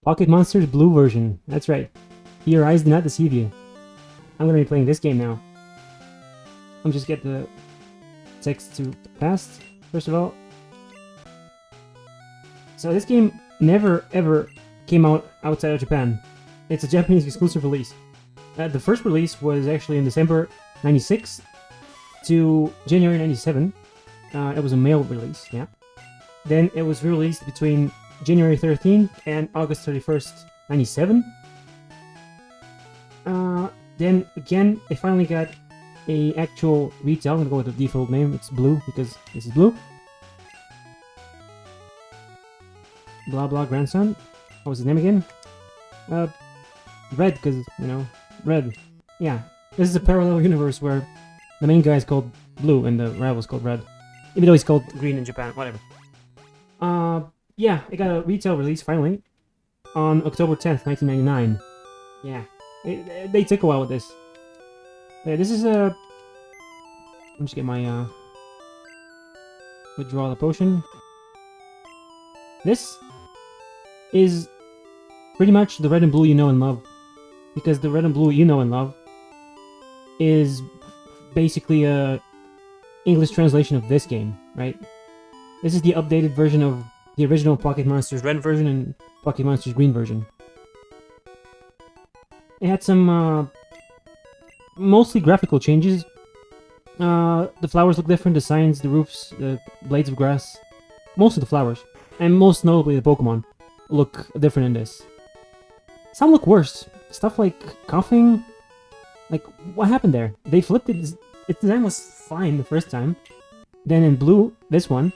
Pocket Monsters Blue version. That's right. Your eyes do not deceive you. I'm gonna be playing this game now. Let me just get the text to pass, first of all. So this game never ever came out outside of Japan. It's a Japanese exclusive release. The first release was actually in December 96 to January 97. It was a mail release, yeah. Then it was released between January 13th and August 31st, 97. Then again, they finally got a actual retail. I'm gonna go with the default name. It's Blue because this is Blue. Blah blah grandson. What was his name again? Red, because you know, Red. Yeah, this is a parallel universe where the main guy is called Blue and the rival is called Red, even though he's called Green in Japan. Whatever. Yeah, it got a retail release finally on October 10th, 1999. Yeah. They took a while with this. Yeah, this is a... Let me just get my, withdraw the potion. This is pretty much the red and blue you know and love. Because the red and blue you know and love is basically a English translation of this game, right? This is the updated version of the original Pocket Monsters Red version and Pocket Monsters Green version. It had some, mostly graphical changes. The flowers look different, the signs, the roofs, the blades of grass. Most of the flowers, and most notably the Pokemon, look different in this. Some look worse. Stuff like coughing. Like, what happened there? They flipped it. Its design was fine the first time. Then in blue, this one,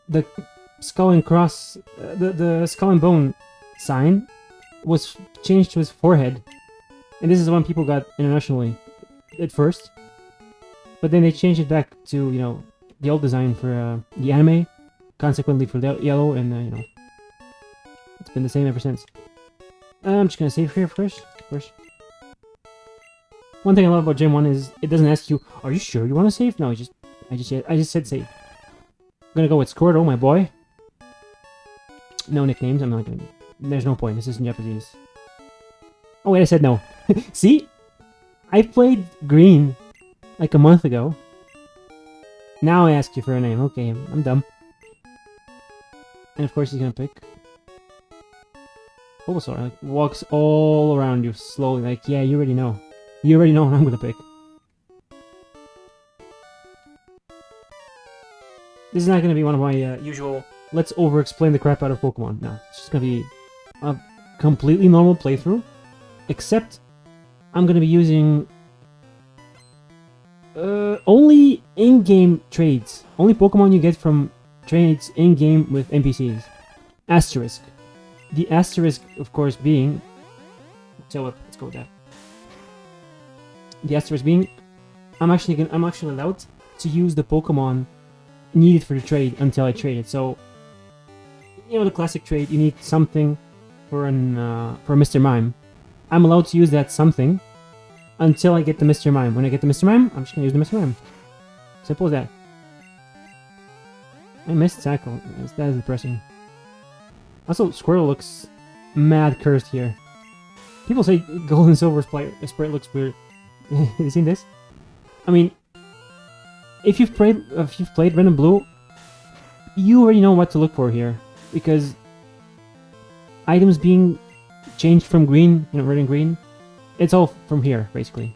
the skull and cross, the skull and bone sign was changed to his forehead. And this is the one people got internationally at first. But then they changed it back to, you know, the old design for the anime. Consequently for the yellow, and, you know, it's been the same ever since. I'm just gonna save here first, of course. One thing I love about Gen 1 is it doesn't ask you, are you sure you want to save? No, I just said save. I'm gonna go with Squirtle, my boy. No nicknames, I'm not gonna... There's no point, this isn't Japanese. Oh wait, I said no. See? I played Green like a month ago. Now I ask you for a name. Okay, I'm dumb. And of course he's gonna pick Bulbasaur. Like, walks all around you slowly. Like, yeah, you already know. You already know what I'm gonna pick. This is not gonna be one of my usual let's over-explain the crap out of Pokemon. No, it's just gonna be a completely normal playthrough. Except, I'm gonna be using only in-game trades. Only Pokemon you get from trades in-game with NPCs. Asterisk. The asterisk, of course, being... So let's go with that. The asterisk being, I'm actually allowed to use the Pokemon needed for the trade until I trade it. So, you know the classic trade, you need something for for Mr. Mime. I'm allowed to use that something until I get the Mr. Mime. When I get the Mr. Mime, I'm just gonna use the Mr. Mime. Simple as that. I missed Tackle. That is depressing. Also, Squirtle looks mad cursed here. People say Gold and Silver sprite looks weird. Have you seen this? I mean, if you've played Red and Blue, you already know what to look for here, because items being changed from green, you know, red and green, it's all from here, basically.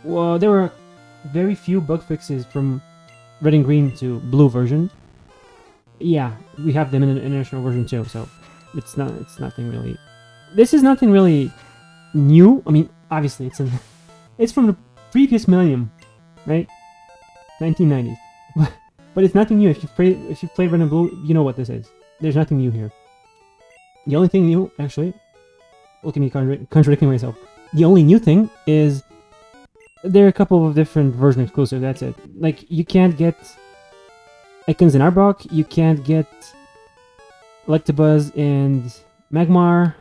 Well, there were very few bug fixes from red and green to blue version. Yeah, we have them in the international version too, so it's nothing really. This is nothing really new. I mean, obviously it's from the previous millennium, right? 1990s. But it's nothing new. If you've played Red and Blue, you know what this is. There's nothing new here. The only thing new, actually, look at me contradicting myself. The only new thing is there are a couple of different version exclusives. That's it. Like, you can't get Ekans and Arbok. You can't get Electabuzz and Magmar.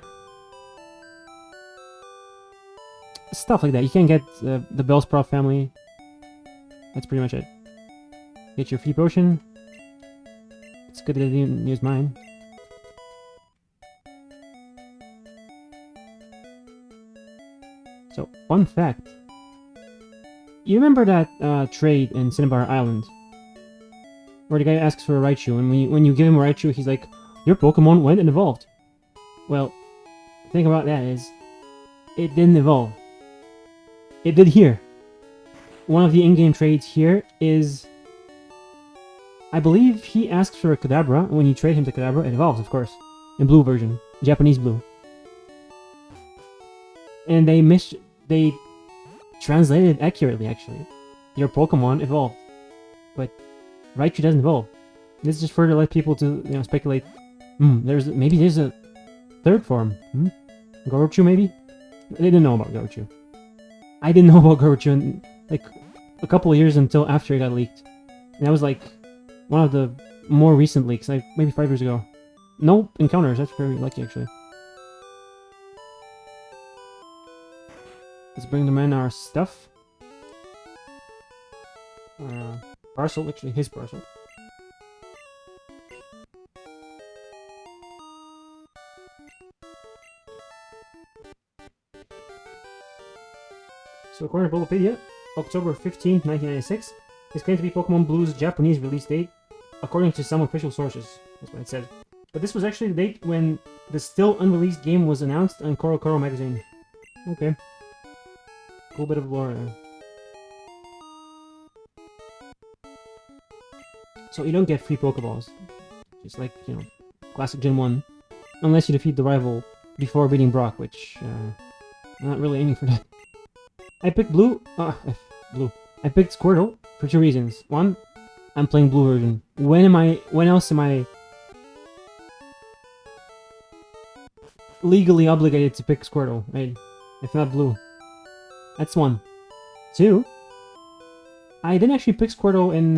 Stuff like that. You can't get the Bellsprout family. That's pretty much it. Get your free potion. It's good that I didn't use mine. So, fun fact. You remember that trade in Cinnabar Island? Where the guy asks for a Raichu, and when you give him a Raichu, he's like, your Pokemon went and evolved. Well, the thing about that is, it didn't evolve. It did here. One of the in-game trades here is... I believe he asks for a Kadabra, and when you trade him to Kadabra, it evolves, of course. In blue version. Japanese blue. And they translated it accurately, actually. Your Pokemon evolved. But Raichu doesn't evolve. This is just for to let people to, speculate. Maybe there's a third form. Goruchu, maybe? They didn't know about Goruchu. I didn't know about Goruchu in, like, a couple of years until after it got leaked. And that was, like, one of the more recent leaks, like, maybe 5 years ago. No encounters, that's very lucky, actually. Let's bring them in our stuff. Parcel, actually his parcel. So according to Bulbapedia, October 15th, 1996 is claimed to be Pokemon Blue's Japanese release date, according to some official sources. That's what it said. But this was actually the date when the still unreleased game was announced on CoroCoro magazine. Okay. Cool bit of lore there. So you don't get free Pokeballs. Just like, classic Gen 1. Unless you defeat the rival before beating Brock, which, I'm not really aiming for that. I picked Blue. Blue. I picked Squirtle for 2 reasons. One, I'm playing Blue version. When else am I legally obligated to pick Squirtle, right? If not Blue. That's 1. 2, I didn't actually pick Squirtle in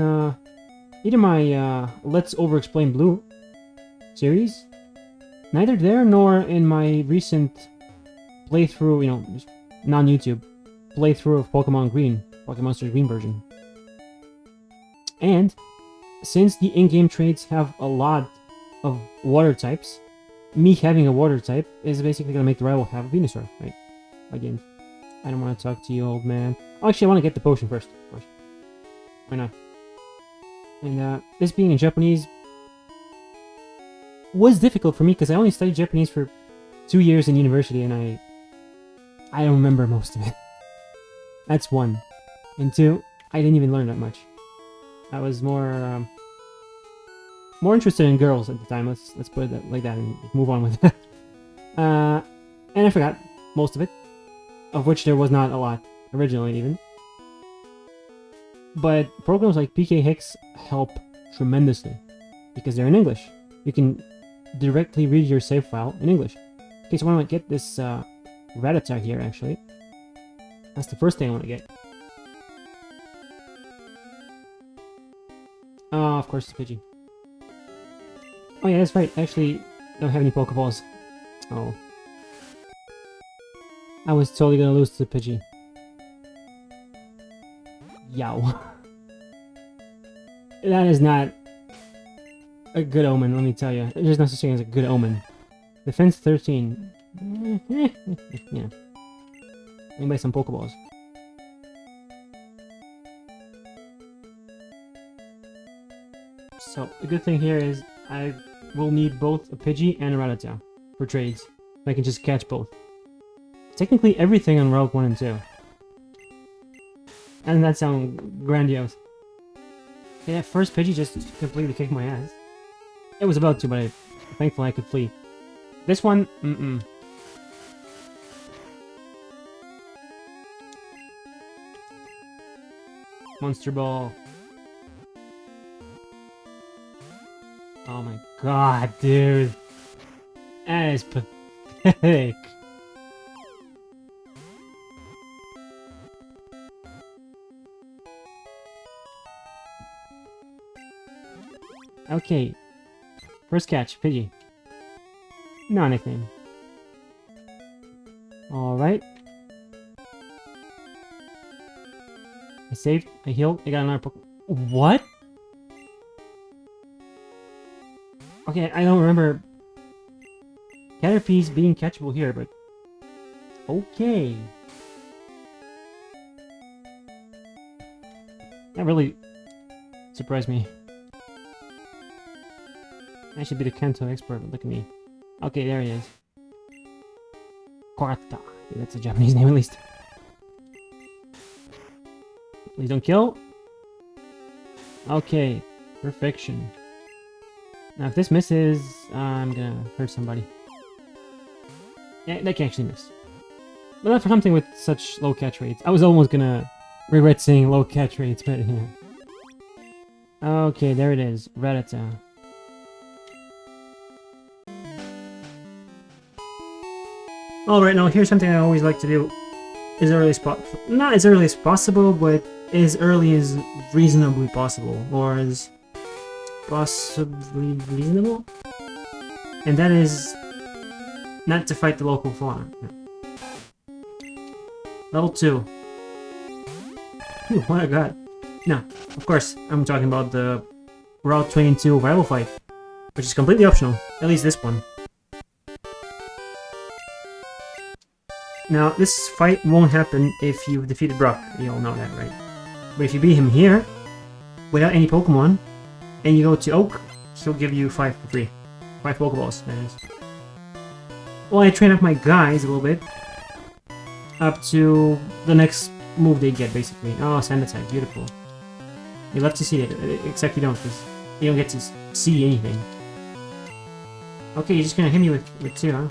either my Let's Over-Explain Blue series. Neither there nor in my recent playthrough, just non-YouTube playthrough of Pokemon Green, Pokemon Monsters Green version. And since the in-game trades have a lot of water types, me having a water type is basically going to make the rival have a Venusaur, right? Again, I don't want to talk to you, old man. Oh, actually, I want to get the potion first, of course. Why not? And this being in Japanese was difficult for me because I only studied Japanese for 2 years in university and I don't remember most of it. That's 1. And 2, I didn't even learn that much. I was more interested in girls at the time. Let's put it like that and move on with that. And I forgot most of it, of which there was not a lot originally even. But programs like PK Hicks help tremendously because they're in English. You can directly read your save file in English. Okay, so I want to get this Rattata here actually. That's the first thing I want to get. Of course, it's Pidgey. Oh yeah, that's right. I actually don't have any Pokeballs. Oh. I was totally gonna lose to Pidgey. Yow. That is not a good omen, let me tell you. There's no such thing as a good omen. Defense 13. Yeah. Let me buy some Pokeballs. So, the good thing here is I will need both a Pidgey and a Rattata for trades. I can just catch both. Technically everything on Route 1 and 2. Doesn't that sound grandiose? Okay, that first Pidgey just completely kicked my ass. It was about to, but thankfully I could flee. This one, Monster Ball. Oh my god, dude. That is pathetic. Okay. First catch, Pidgey. No nickname. Alright. I saved, I healed, I got another Pokemon. What? Okay, I don't remember Caterpies being catchable here, but... Okay. That really surprised me. I should be the Kanto expert, but look at me. Okay, there he is. Korata. That's a Japanese name at least. Please don't kill. Okay, perfection. Now if this misses, I'm gonna hurt somebody. Yeah, that can actually miss. But not for something with such low catch rates. I was almost gonna regret saying low catch rates, but yeah. Okay, there it is. Rattata. Alright, now here's something I always like to do. As early as not as early as possible, but as early as reasonably possible. Or as possibly reasonable? And that is not to fight the local fauna. Level 2. Phew, what I got. No, of course, I'm talking about the Route 22 rival fight, which is completely optional, at least this one. Now, this fight won't happen if you've defeated Brock, you all know that, right? But if you beat him here, without any Pokemon, and you go to Oak, he'll give you 5 for free. 5 Pokeballs, that is. Well, I train up my guys a little bit, up to the next move they get, basically. Oh, Sand Attack, beautiful. You love to see it, except you don't, because you don't get to see anything. Okay, you're just gonna hit me with 2, huh?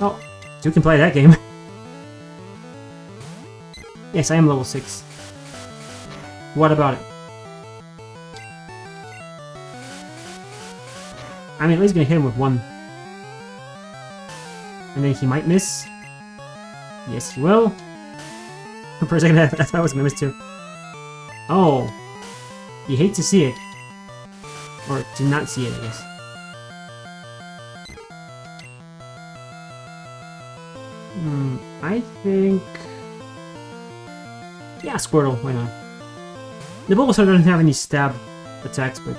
Oh, 2 can play that game. Yes, I am level 6. What about it? I'm at least gonna hit him with 1. And then he might miss. Yes, he will. For a second, I thought I was gonna miss too. Oh. You hate to see it. Or to not see it, I guess. I think... Yeah, Squirtle, why not? The Bulbasaur doesn't have any stab attacks, but...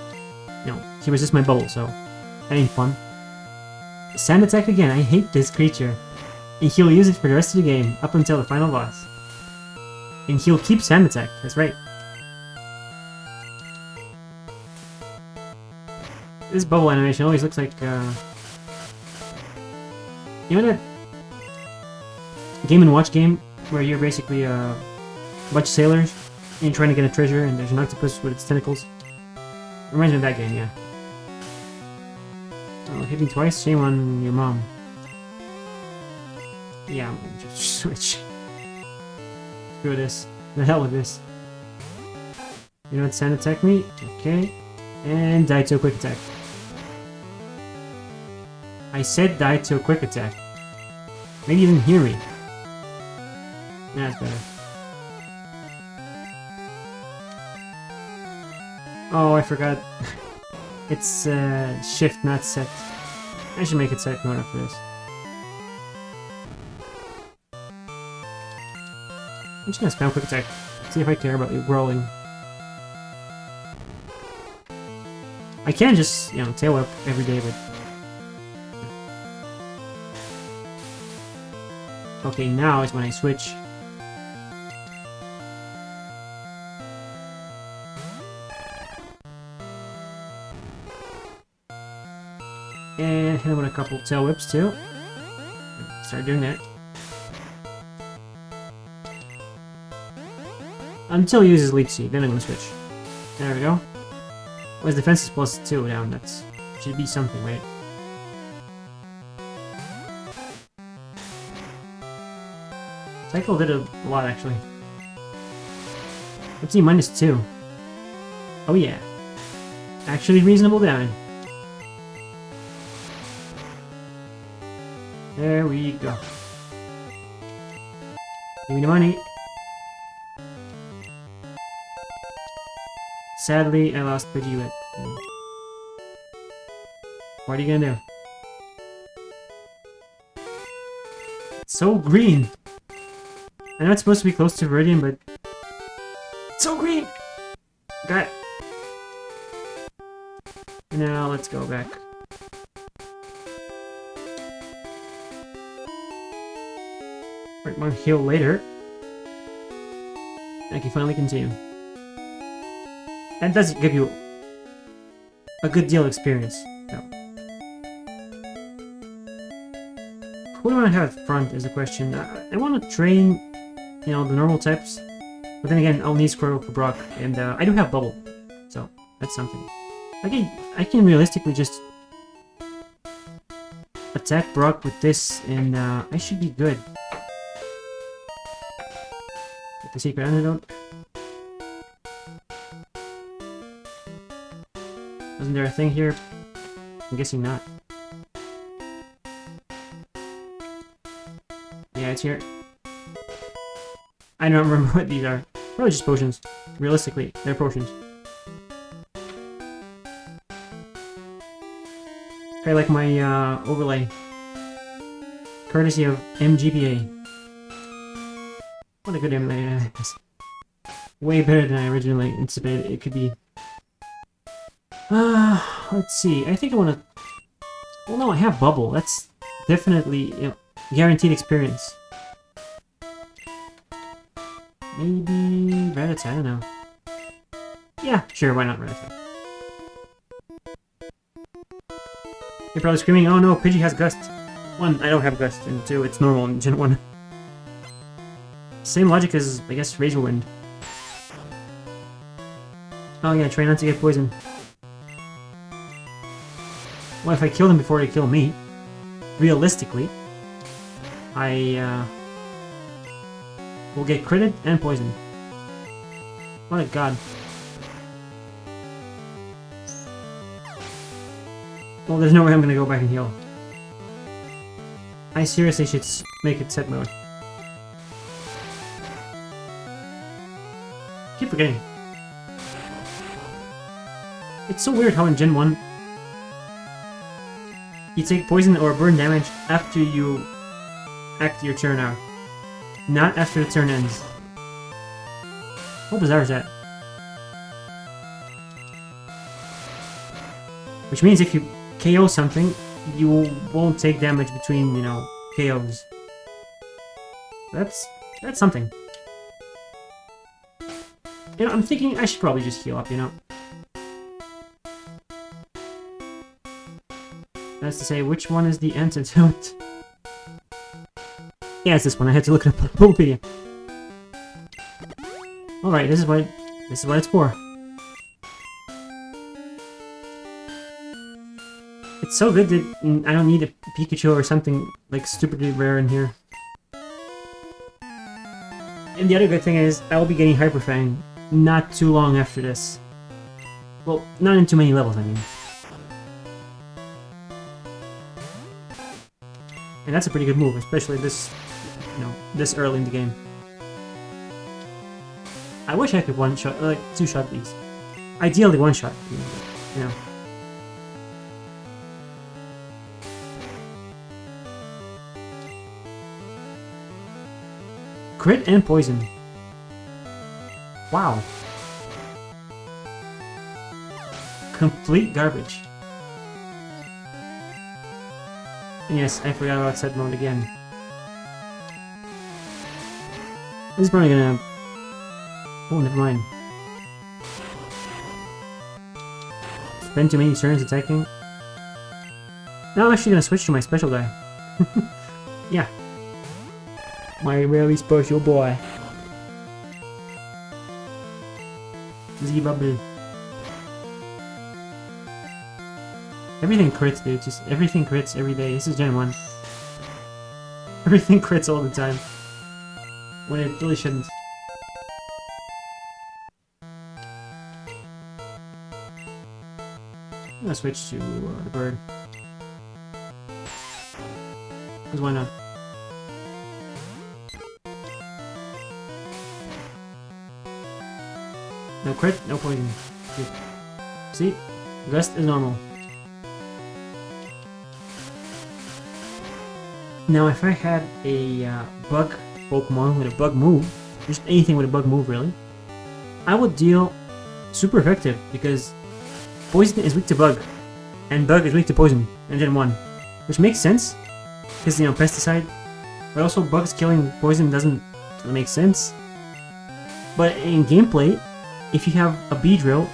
You know, he resists my bubble, so... That ain't fun. Sand Attack again, I hate this creature. And he'll use it for the rest of the game, up until the final boss. And he'll keep Sand Attack, that's right. This bubble animation always looks like, you know that Game & Watch game, where you're basically a bunch of sailors, and you're trying to get a treasure, and there's an octopus with its tentacles? Reminds me of that game, yeah. Oh, hit me twice? Shame on your mom. Yeah, I'm gonna just switch. Screw this. The hell with this. You know what, Sand Attack me? Okay. And die to a quick attack. I said die to a quick attack. Maybe you didn't hear me. That's better. Oh, I forgot. It's shift, not set. I should make it set in order for this. I'm just gonna spam quick attack. See if I care about you growling. I can just, you know, tail whip every day, but... Okay, now is when I switch. And hit him with a couple tail whips too. Start doing that. Until he uses Leech Seed, then I'm gonna switch. There we go. Well, his defense is +2 down, that's... should be something, right? Cycle did a lot, actually. Let's see, -2. Oh yeah. Actually reasonable damage. There we go. Give me the money. Sadly, I lost Pidgeot. What are you gonna do? It's so green! I know it's supposed to be close to Viridian, but... It's so green! Got it. Now, let's go back. Right, one heal later. I can finally continue. That does give you a good deal of experience. So. Who do I want to have at front is the question. I want to train, you know, the normal types. But then again, I'll need Squirtle for Brock. And I do have Bubble. So, that's something. I can realistically just attack Brock with this, and I should be good. Get the secret antidote. Wasn't there a thing here? I'm guessing not. Yeah, it's here. I don't remember what these are. Probably just potions. Realistically, they're potions. I like my overlay. Courtesy of MGPA. What a good emulator it is. Way better than I originally anticipated it could be. Let's see. I think I want to... Well, no, I have Bubble. That's definitely, you know, guaranteed experience. Maybe Rattata, I don't know. Yeah, sure, why not Rattata? You're probably screaming, oh no, Pidgey has Gust. 1, I don't have Gust, and 2, it's normal in Gen 1. Same logic as, I guess, Razor Wind. Oh yeah, try not to get poisoned. Well, if I kill them before they kill me, realistically, I will get critted and poisoned. What a god. Well, there's no way I'm gonna go back and heal. I seriously should make it set mode. Keep forgetting. It's so weird how in Gen 1 you take poison or burn damage after you act your turn out. Not after the turn ends. How bizarre is that? Which means if you KO something, you won't take damage between, you know, KOs. That's something. You know, I'm thinking I should probably just heal up, you know. That's to say, which one is the antidote? Yeah, it's this one. I had to look it up on Bulbapedia. Alright, this is what it's for. It's so good that I don't need a Pikachu or something like stupidly rare in here. And the other good thing is, I will be getting Hyper Fang not too long after this. Well, not in too many levels, I mean. And that's a pretty good move, especially this, you know, this early in the game. I wish I could one-shot, like, two-shot these. Ideally one-shot, you know. Crit and poison. Wow. Complete garbage. And yes, I forgot about set mode again. This is probably gonna... Oh, never mind. Spend too many turns attacking. Now I'm actually gonna switch to my special guy. Yeah. My really special boy. Z-Bubble. Everything crits, dude. Just everything crits every day. This is Gen 1. Everything crits all the time. When it really shouldn't. I'm gonna switch to the bird. Because why not? No crit, no poison. See? Gust is normal. Now, if I had a bug Pokemon with a bug move, just anything with a bug move really, I would deal super effective because poison is weak to bug, and bug is weak to poison in Gen 1. Which makes sense, because, you know, pesticide, but also bugs killing poison doesn't make sense. But in gameplay, if you have a Beedrill,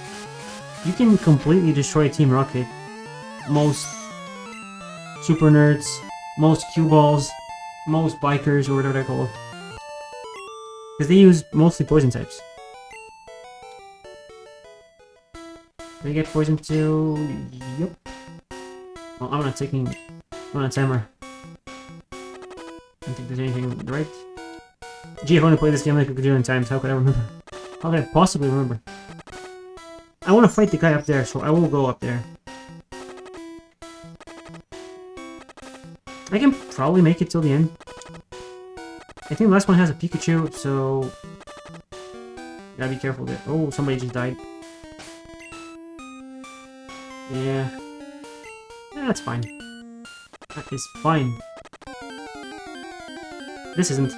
you can completely destroy Team Rocket. Most Super Nerds, most Cue Balls, most Bikers, or whatever they're called. Because they use mostly poison types. They get poisoned too. Yep. Well, I'm not on a timer. I don't think there's anything right. Gee, I've only played this game like a gajillion times. How could I remember? How could I possibly remember? I want to fight the guy up there, so I will go up there. I can probably make it till the end. I think the last one has a Pikachu, so gotta be careful there. Oh, somebody just died. Yeah. That's fine. That is fine. This isn't.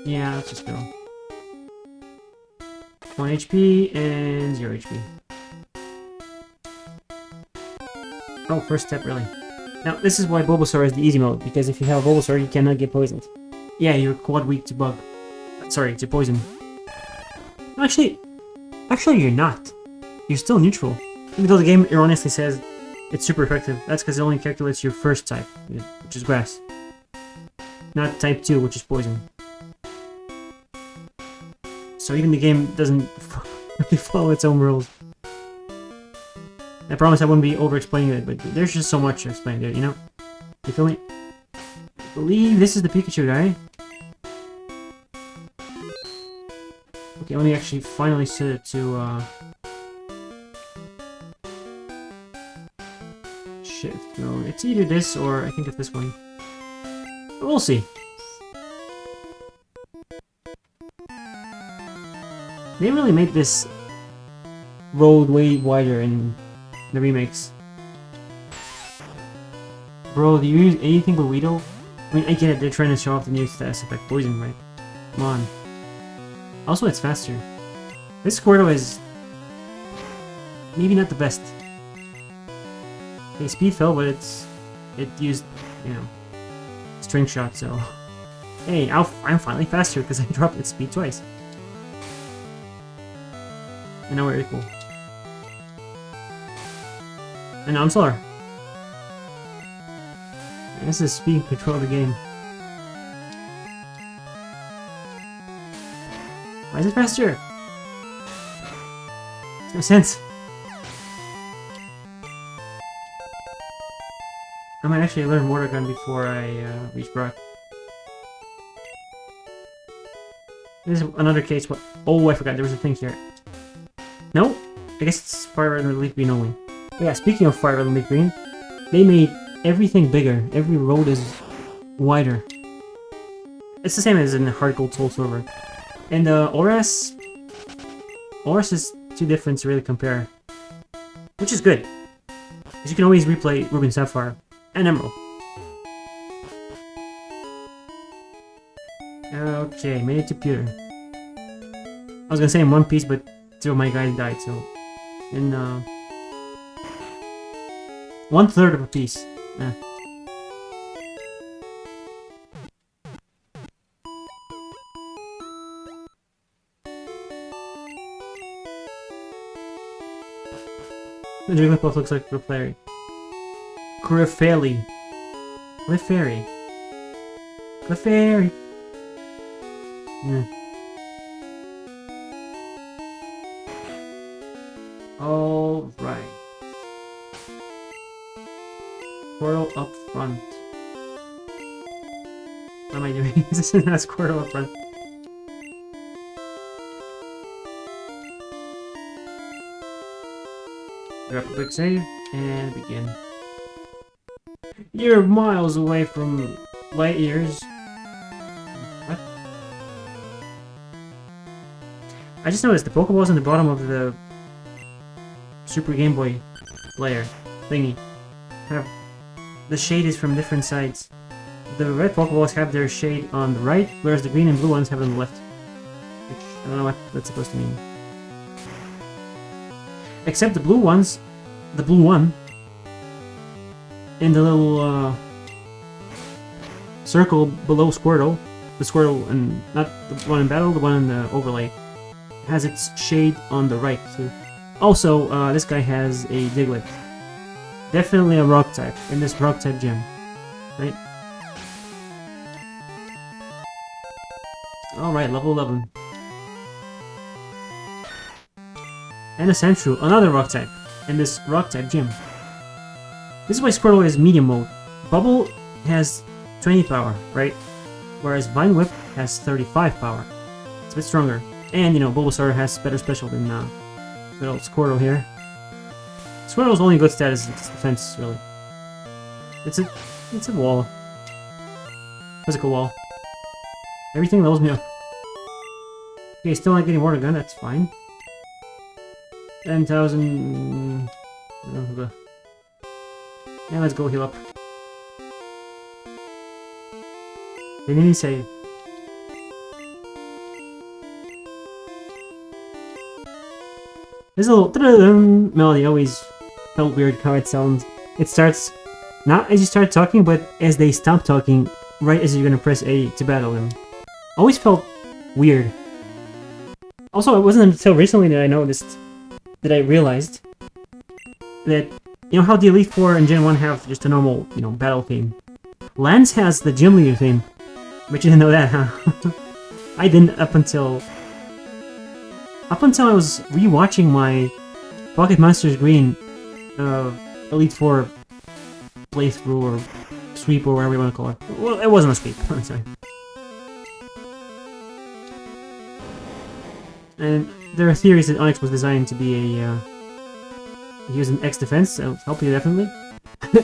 Yeah, let's just go. 1 HP and 0 HP. Oh, first step, really. Now, this is why Bulbasaur is the easy mode, because if you have a Bulbasaur, you cannot get poisoned. Yeah, you're quad weak to bug. Sorry, to poison. Actually, you're not. You're still neutral. Even though the game erroneously says it's super effective, that's because it only calculates your first type, which is grass. Not type 2, which is poison. So even the game doesn't really follow its own rules. I promise I wouldn't be over-explaining it, but there's just so much to explain there, you know? You feel me? I believe this is the Pikachu guy. Okay, let me actually finally set it to, shift. No, it's either this or I think it's this one. We'll see. They really made this road way wider in the remakes. Bro, do you use anything but Weedle? I mean, I get it, they're trying to show off the new stats effect poison, right? Come on. Also, it's faster. This Squirtle is maybe not the best. Okay, speed fell, but it used, you know, string shot, so... Hey, I'm finally faster because I dropped its speed twice. And now we're equal. And now I'm slower. And this is speed control of the game. Why is it faster? Makes no sense. I might actually learn Water Gun before I reach Brock. This is another case. What? Oh, I forgot there was a thing here. No? I guess it's Fire Red and Leaf Green only. But yeah, speaking of Fire Red and Leaf Green, they made everything bigger. Every road is wider. It's the same as in Heart Gold Soul Silver. And Oras is too different to really compare. Which is good. Because you can always replay Ruby and Sapphire and Emerald. Okay, made it to Pewter. I was gonna say in one piece, but two of my guys died, so... In, 1/3 of a piece. Eh. The Jigglypuff looks like Clefairy. Clefairy. Clefairy. Clefairy. Yeah. All right. Squirtle up front. What am I doing? This is not Squirtle up front. Grab a quick save and begin. You're miles away from light years. What? I just noticed the Pokeballs on the bottom of the Super Game Boy layer thingy have the shade is from different sides. The red Pokeballs have their shade on the right, whereas the green and blue ones have it on the left. Which I don't know what that's supposed to mean. Except the blue ones, the blue one in the little circle below Squirtle, the Squirtle, and not the one in battle, the one in the overlay, has its shade on the right too. Also, this guy has a Diglett. Definitely a rock type in this rock type gym, right? Alright, level 11. And a Sandshrew, another rock type, in this rock type gym. This is why Squirtle is medium mode. Bubble has 20 power, right? Whereas Vine Whip has 35 power. It's a bit stronger. And, you know, Bulbasaur has better special than good old Squirtle here. Squirtle's only good stat is its defense, really. It's a wall. Physical wall. Everything levels me up. Okay, still not getting water gun, that's fine. 10,000... Yeah, let's go heal up. They didn't save. This little melody always felt weird how it sounds. It starts not as you start talking, but as they stop talking, right as you're gonna press A to battle them. Always felt weird. Also, it wasn't until recently that I noticed, that I realized that, you know how the Elite Four and Gen 1 have just a normal, you know, battle theme? Lance has the Gym Leader theme. But you didn't know that, huh? I didn't up until I was rewatching my Pocket Monsters Green Elite Four playthrough or sweep or whatever you want to call it. Well, it wasn't a sweep. I'm sorry. And there are theories that Onix was designed to be a he was an X defense. I'll help you definitely.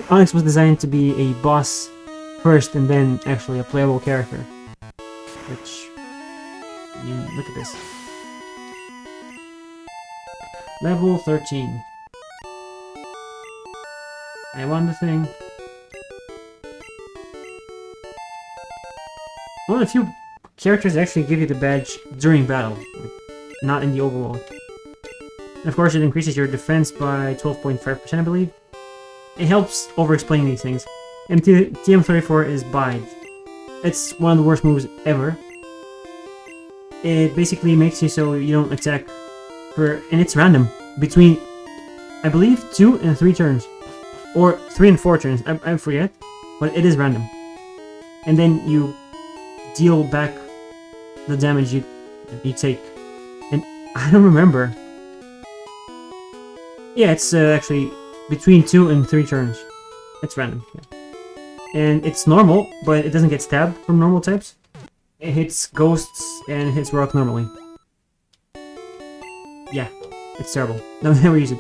Onix was designed to be a boss first and then actually a playable character. Which, I mean, look at this. Level 13. I won the thing. One of the few characters that actually give you the badge during battle, not in the overall. And of course, it increases your defense by 12.5%, I believe. It helps over-explain these things. And TM34 is Bide. It's one of the worst moves ever. It basically makes you so you don't attack and it's random between, I believe, 2 and 3 turns, or 3 and 4 turns. I forget, but it is random. And then you deal back the damage you take. And I don't remember. Yeah, it's actually between 2 and 3 turns. It's random. Yeah. And it's normal, but it doesn't get stabbed from normal types. It hits ghosts and hits rock normally. Yeah, it's terrible. Never use it.